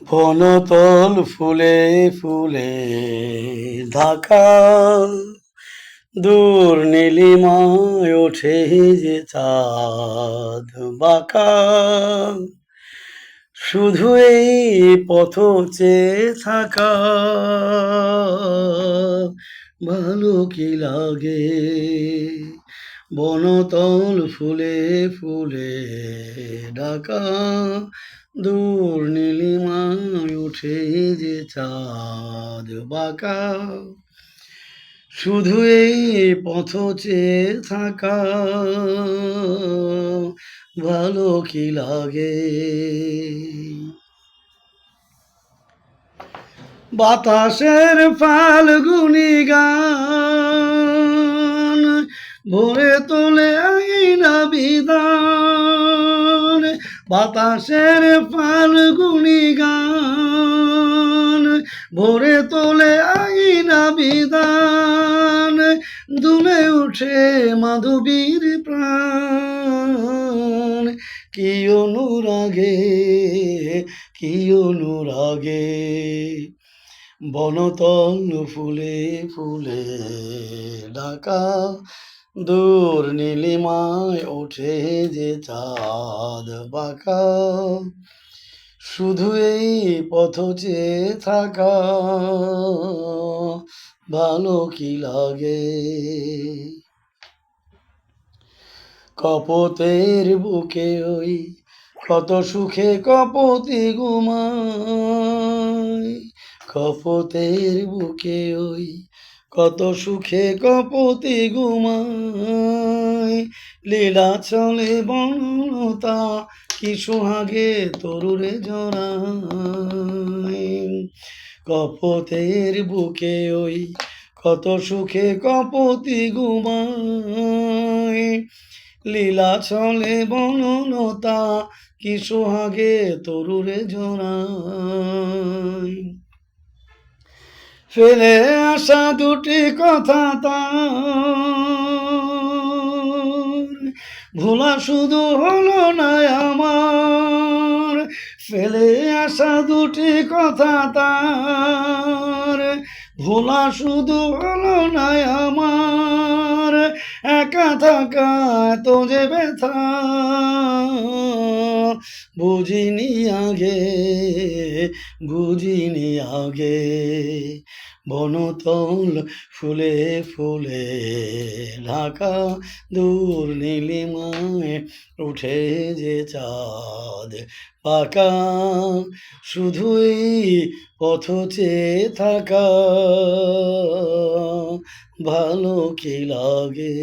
বনতল ফুলে ফুলে ঢাকা, দূর নীলিমায় ওঠে যে চাঁদ বাঁকা। শুধু এই পথ চেয়ে থাকা, ভালো কি লাগে। বনতল ফুলে ফুলে ঢাকা, দূর নীলিমায় ওঠে যে চাঁদ বাঁকা। শুধু এই পথ চেয়ে থাকা, ভালো কি লাগে। বাতাসের ফাল্গুনি গান ভরে তোলে আইনা বিধান। বাতাসের ফাল্গুনি গান ভরে তোলে আইনা বিধান। দুলে উঠে মাধবীর প্রাণ, কি অনুরাগে কি অনুরাগে। বনতল ফুলে ফুলে ঢাকা, দূর নীলিমায় ওঠে যে চাঁদ বাঁকা। শুধু এই পথ চেয়ে থাকা, ভালো কি লাগে। কপোতের বুকে ওই কত সুখে কপোতি ঘুমায়। কপোতের বুকে ওই কত সুখে কপোতি ঘুমায়। লীলা চলে বনলতা কি সোহাগে তরুরে জড়ায়। কপোতের বুকে ওই কত সুখে কপোতি ঘুমায়। লীলা চলে বনলতা কি সোহাগে তরুরে জড়ায়। ফেলে আসা দুটি কথা তার, ভোলা শুধু হলো না আমার। ফেলে আসা দুটি কথা তার, ভোলা শুধু হলো না আমার। একা থাকা তো যে ব্যথা, বুঝিনি আগে বুঝিনি আগে। বনতল ফুলে ফুলে ঢাকা, দূর নীলিমায় উঠে যে চাঁদ বাঁকা। শুধুই পথ চেয়ে থাকা, ভালো কি লাগে।